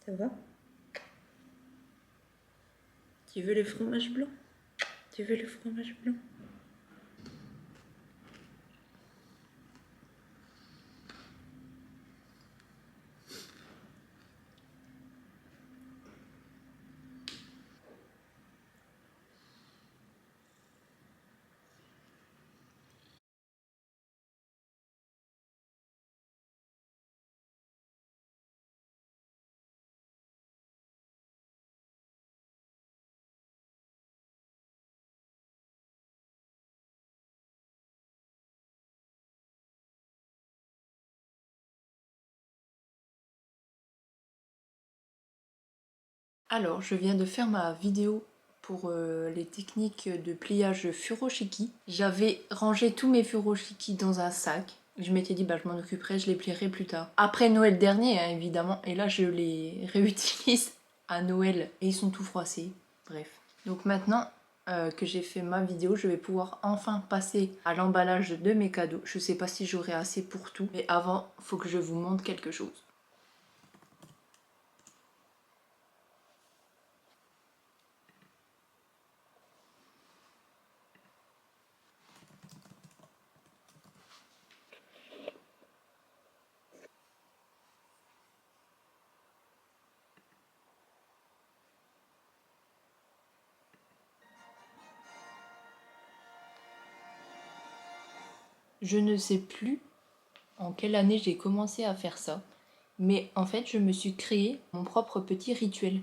Ça va? Tu veux le fromage blanc? Tu veux le fromage blanc? Alors, je viens de faire ma vidéo pour les techniques de pliage furoshiki. J'avais rangé tous mes furoshiki dans un sac. Je m'étais dit, bah, je m'en occuperai, je les plierai plus tard. Après Noël dernier, hein, évidemment. Et là, je les réutilise à Noël. Et ils sont tout froissés. Bref. Donc maintenant que j'ai fait ma vidéo, je vais pouvoir enfin passer à l'emballage de mes cadeaux. Je sais pas si j'aurai assez pour tout. Mais avant, faut que je vous montre quelque chose. Je ne sais plus en quelle année j'ai commencé à faire ça, mais en fait je me suis créé mon propre petit rituel,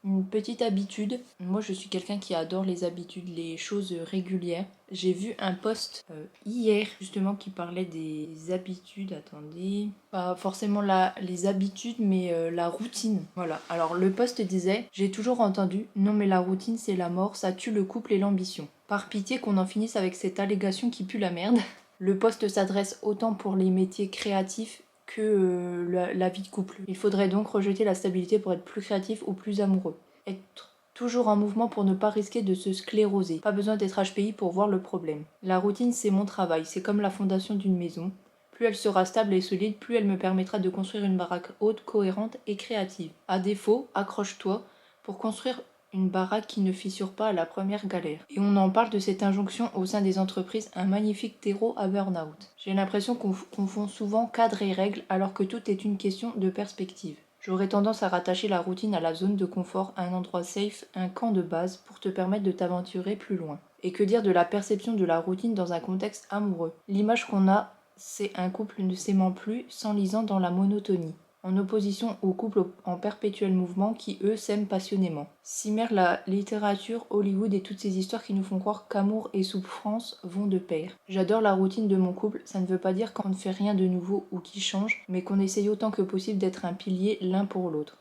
une petite habitude. Moi je suis quelqu'un qui adore les habitudes, les choses régulières. J'ai vu un post hier justement qui parlait des habitudes, attendez, pas forcément les habitudes mais la routine. Voilà, alors le post disait: j'ai toujours entendu, non mais la routine c'est la mort, ça tue le couple et l'ambition. Par pitié qu'on en finisse avec cette allégation qui pue la merde. Le poste s'adresse autant pour les métiers créatifs que la vie de couple. Il faudrait donc rejeter la stabilité pour être plus créatif ou plus amoureux. Être toujours en mouvement pour ne pas risquer de se scléroser. Pas besoin d'être HPI pour voir le problème. La routine, c'est mon travail, c'est comme la fondation d'une maison. Plus elle sera stable et solide, plus elle me permettra de construire une baraque haute, cohérente et créative. À défaut, accroche-toi pour construire une baraque qui ne fissure pas à la première galère. Et on en parle de cette injonction au sein des entreprises, un magnifique terreau à burn-out. J'ai l'impression qu'on confond souvent cadre et règle alors que tout est une question de perspective. J'aurais tendance à rattacher la routine à la zone de confort, à un endroit safe, un camp de base pour te permettre de t'aventurer plus loin. Et que dire de la perception de la routine dans un contexte amoureux? L'image qu'on a, c'est un couple ne s'aimant plus, s'enlisant dans la monotonie, en opposition aux couples en perpétuel mouvement qui, eux, s'aiment passionnément. Cimer la littérature, Hollywood et toutes ces histoires qui nous font croire qu'amour et souffrance vont de pair. J'adore la routine de mon couple, ça ne veut pas dire qu'on ne fait rien de nouveau ou qui change, mais qu'on essaye autant que possible d'être un pilier l'un pour l'autre.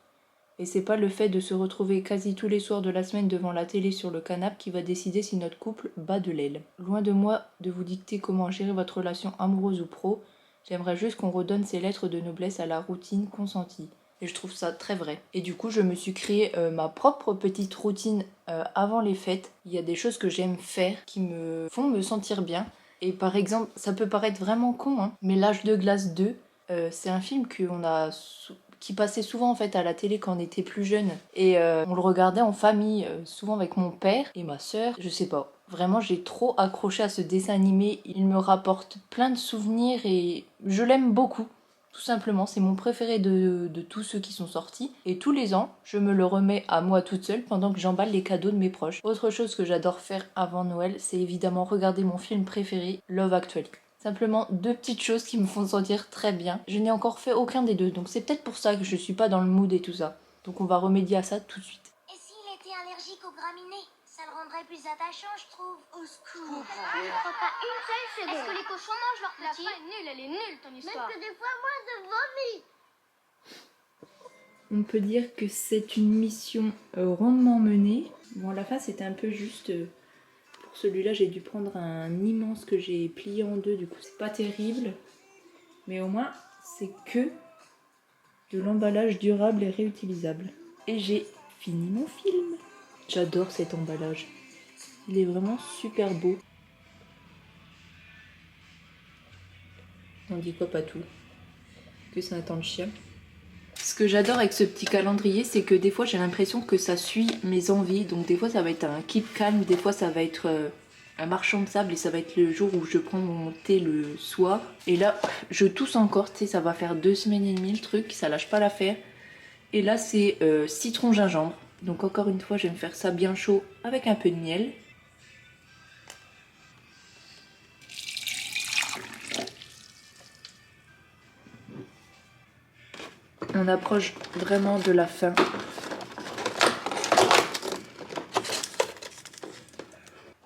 Et c'est pas le fait de se retrouver quasi tous les soirs de la semaine devant la télé sur le canapé qui va décider si notre couple bat de l'aile. Loin de moi de vous dicter comment gérer votre relation amoureuse ou pro, j'aimerais juste qu'on redonne ces lettres de noblesse à la routine consentie. Et je trouve ça très vrai. Et du coup, je me suis créé ma propre petite routine avant les fêtes. Il y a des choses que j'aime faire qui me font me sentir bien. Et par exemple, ça peut paraître vraiment con, hein, mais L'Âge de glace 2, c'est un film qui passait souvent en fait à la télé quand on était plus jeune. Et on le regardait en famille, souvent avec mon père et ma sœur. Je sais pas. Vraiment, j'ai trop accroché à ce dessin animé. Il me rapporte plein de souvenirs et je l'aime beaucoup. Tout simplement, c'est mon préféré de tous ceux qui sont sortis. Et tous les ans, je me le remets à moi toute seule pendant que j'emballe les cadeaux de mes proches. Autre chose que j'adore faire avant Noël, c'est évidemment regarder mon film préféré, Love Actually. Simplement deux petites choses qui me font sentir très bien. Je n'ai encore fait aucun des deux, donc c'est peut-être pour ça que je suis pas dans le mood et tout ça. Donc on va remédier à ça tout de suite. Et s'il était allergique aux graminées? Ça le rendrait plus attachant, je trouve. Au secours. Je ne crois pas une seule seconde. Est-ce que les cochons mangent leurs petits? La fin est nulle, elle est nulle ton histoire. Même que des fois, moi, je vomis. On peut dire que c'est une mission rondement menée. Bon, à la fin, c'était un peu juste. Pour celui-là, j'ai dû prendre un immense que j'ai plié en deux, du coup, c'est pas terrible. Mais au moins, c'est que de l'emballage durable et réutilisable. Et j'ai fini mon film. J'adore cet emballage. Il est vraiment super beau. On dit quoi, pas tout? Que c'est un temps de chien. Ce que j'adore avec ce petit calendrier, c'est que des fois j'ai l'impression que ça suit mes envies. Donc des fois ça va être un keep calme, des fois ça va être un marchand de sable et ça va être le jour où je prends mon thé le soir. Et là, je tousse encore, tu sais, ça va faire 2 semaines et demie le truc, ça lâche pas l'affaire. Et là c'est citron gingembre. Donc encore une fois, je vais me faire ça bien chaud avec un peu de miel. On approche vraiment de la fin.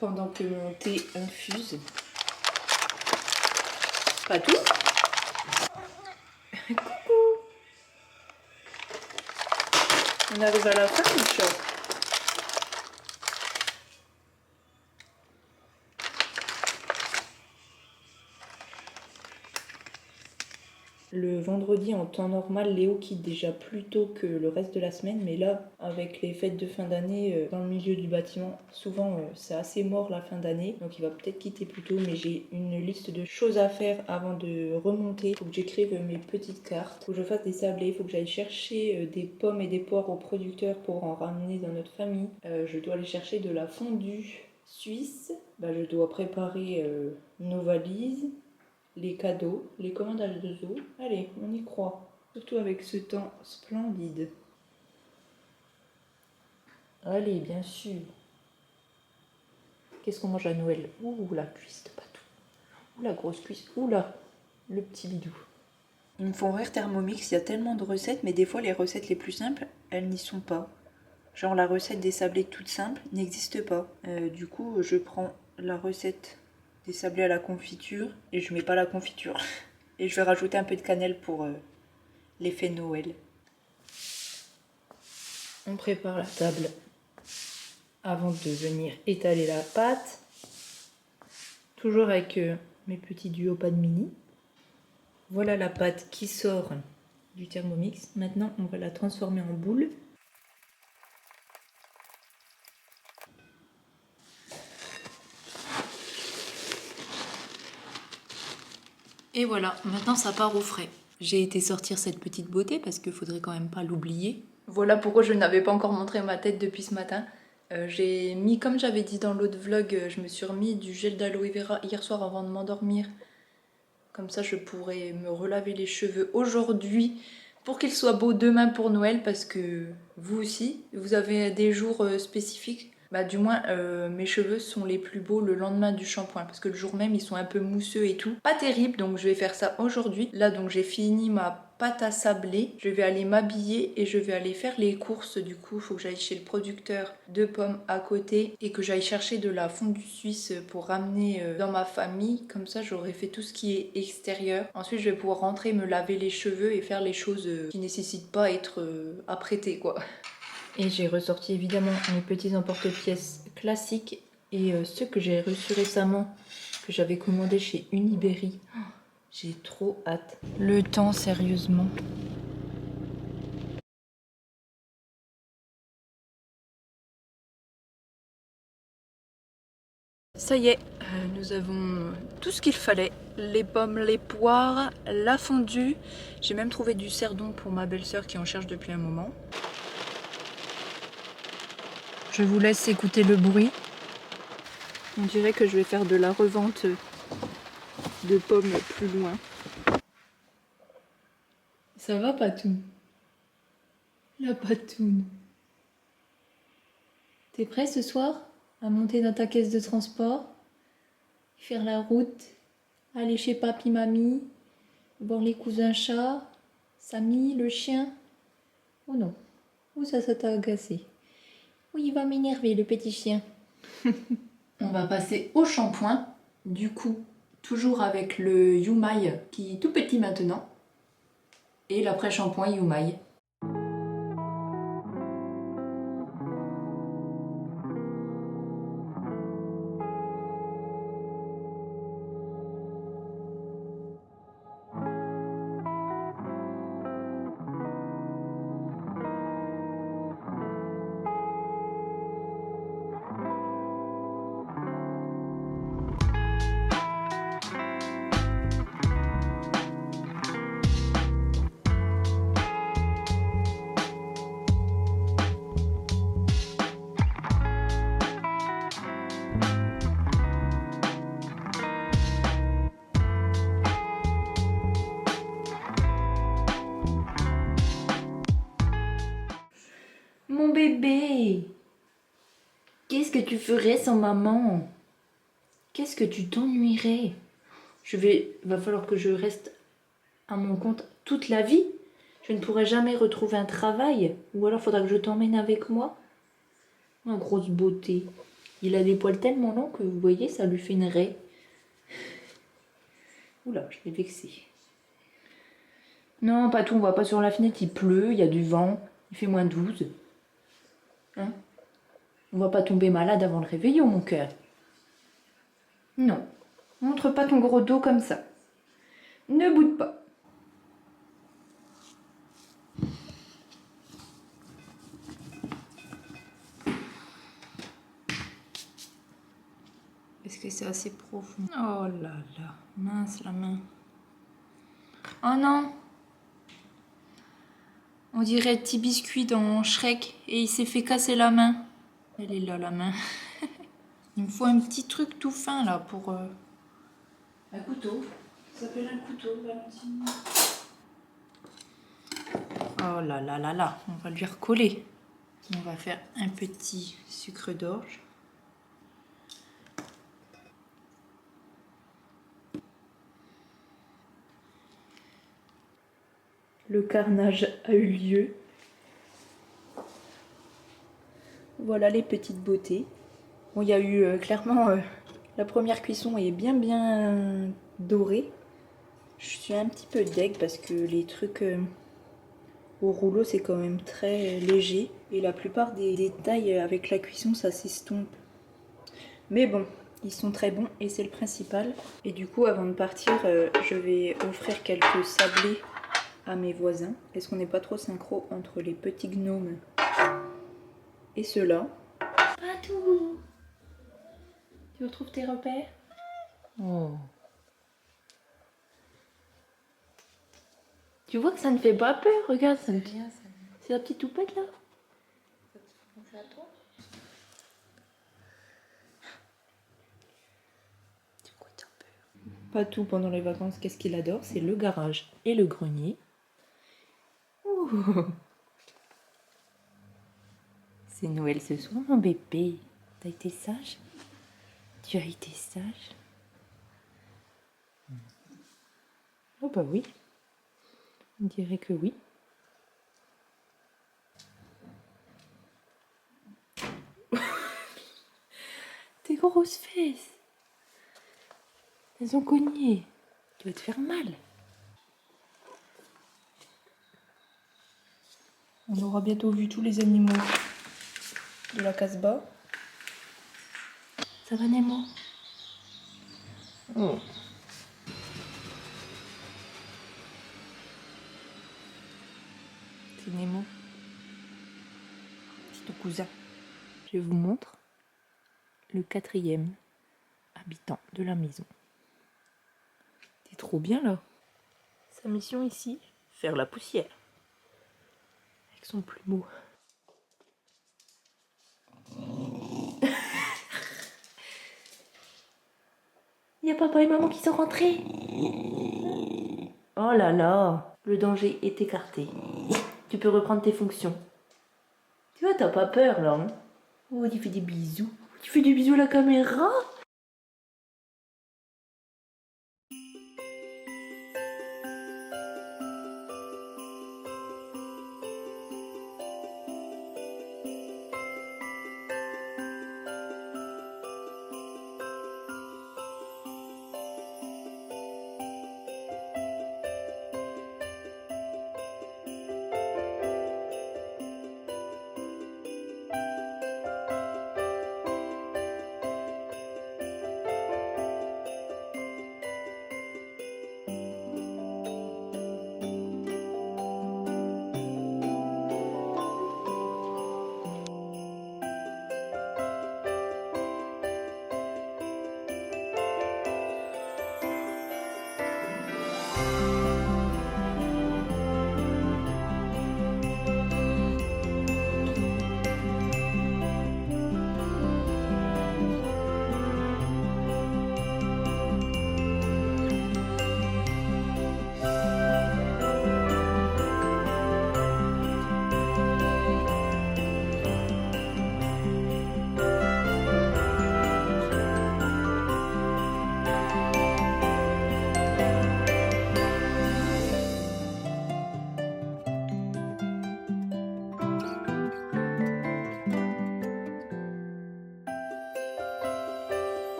Pendant que mon thé infuse. Pas tout. Coucou. On arrive à la fin, mon chat. Le vendredi, en temps normal, Léo quitte déjà plus tôt que le reste de la semaine. Mais là, avec les fêtes de fin d'année dans le milieu du bâtiment, souvent c'est assez mort la fin d'année. Donc il va peut-être quitter plus tôt. Mais j'ai une liste de choses à faire avant de remonter. Il faut que j'écrive mes petites cartes. Il faut que je fasse des sablés. Il faut que j'aille chercher des pommes et des poires au producteur pour en ramener dans notre famille. Je dois aller chercher de la fondue suisse. Je dois préparer nos valises. Les cadeaux, les commandes à H2O. Allez, on y croit. Surtout avec ce temps splendide. Allez, bien sûr. Qu'est-ce qu'on mange à Noël? Ouh, la cuisse de patou. Ouh, la grosse cuisse. Ouh là, le petit bidou. Ils me font rire Thermomix, il y a tellement de recettes, mais des fois les recettes les plus simples, elles n'y sont pas. Genre la recette des sablés toute simple n'existe pas. Du coup, je prends la recette des sablés à la confiture et je mets pas la confiture. Et je vais rajouter un peu de cannelle pour l'effet Noël. On prépare la table avant de venir étaler la pâte. Toujours avec mes petits Duopad mini. Voilà la pâte qui sort du Thermomix. Maintenant, on va la transformer en boule. Et voilà, maintenant ça part au frais. J'ai été sortir cette petite beauté parce qu'il faudrait quand même pas l'oublier. Voilà pourquoi je n'avais pas encore montré ma tête depuis ce matin. J'ai mis, comme j'avais dit dans l'autre vlog, je me suis remis du gel d'aloe vera hier soir avant de m'endormir. Comme ça je pourrais me relaver les cheveux aujourd'hui pour qu'ils soient beaux demain pour Noël, parce que vous aussi, vous avez des jours spécifiques. Du moins mes cheveux sont les plus beaux le lendemain du shampoing, parce que le jour même ils sont un peu mousseux et tout. Pas terrible, donc je vais faire ça aujourd'hui. Là donc j'ai fini ma pâte à sabler, je vais aller m'habiller et je vais aller faire les courses. Du coup il faut que j'aille chez le producteur de pommes à côté et que j'aille chercher de la fondue suisse pour ramener dans ma famille. Comme ça j'aurai fait tout ce qui est extérieur. Ensuite je vais pouvoir rentrer, me laver les cheveux et faire les choses qui nécessitent pas être apprêtées quoi. Et j'ai ressorti évidemment mes petits emporte-pièces classiques et ceux que j'ai reçus récemment, que j'avais commandé chez Uniberry. Oh, j'ai trop hâte. Le temps, sérieusement. Ça y est, nous avons tout ce qu'il fallait. Les pommes, les poires, la fondue. J'ai même trouvé du cerdon pour ma belle-sœur qui en cherche depuis un moment. Je vous laisse écouter le bruit. On dirait que je vais faire de la revente de pommes plus loin. Ça va, Patou? La Patoune. T'es prêt ce soir à monter dans ta caisse de transport, faire la route, aller chez papy, mamie, voir les cousins chats, Samy, le chien? Oh non. Oh ça t'a agacé. Oui, il va m'énerver, le petit chien. On va passer au shampoing. Du coup, toujours avec le Youmaï qui est tout petit maintenant. Et l'après-shampoing Youmaï. bébé! Qu'est-ce que tu ferais sans maman? Qu'est-ce que tu t'ennuierais? Va falloir que je reste à mon compte toute la vie. Je ne pourrai jamais retrouver un travail. Ou alors faudra que je t'emmène avec moi. Oh, grosse beauté. Il a des poils tellement longs que vous voyez, ça lui fait une raie. Oula, je l'ai vexé. Non, Patou, on va pas sur la fenêtre, il pleut, il y a du vent, il fait -12. Hein? On va pas tomber malade avant le réveillon, mon cœur. Non, montre pas ton gros dos comme ça. Ne boude pas. Est-ce que c'est assez profond? Oh là là, mince la main. Oh non! On dirait petit biscuit dans Shrek et il s'est fait casser la main. Elle est là la main. Il me faut un petit truc tout fin là pour... Un couteau. Ça s'appelle un couteau, Valentine. Oh là là là là, on va lui recoller. On va faire un petit sucre d'orge. Le carnage a eu lieu. Voilà les petites beautés. Bon, il y a eu clairement la première cuisson est bien dorée. Je suis un petit peu deg parce que les trucs au rouleau c'est quand même très léger et la plupart des détails avec la cuisson ça s'estompe. Mais bon, ils sont très bons et c'est le principal. Et du coup avant de partir, je vais offrir quelques sablés à mes voisins. Est-ce qu'on n'est pas trop synchro entre les petits gnomes et ceux-là? Patou! Tu retrouves tes repères? Oh. Tu vois que ça ne fait pas peur, regarde. C'est la petite toupette là. C'est à toi. Tu crois que t'as peur? Patou pendant les vacances, qu'est-ce qu'il adore? C'est le garage et le grenier. Ouh. C'est Noël ce soir, mon bébé. T'as été sage? Tu as été sage? Oh bah oui. On dirait que oui. Tes grosses fesses. Elles ont cogné. Tu vas te faire mal. On aura bientôt vu tous les animaux de la Casbah. Ça va, Nemo? Oh. C'est Nemo. C'est ton cousin. Je vous montre le 4e habitant de la maison. T'es trop bien là. Sa mission ici, faire la poussière. Avec son plumeau. Il y a papa et maman qui sont rentrés. Oh là là, le danger est écarté. Tu peux reprendre tes fonctions. Tu vois, t'as pas peur là, hein? Oh, tu fais des bisous. Tu fais des bisous à la caméra?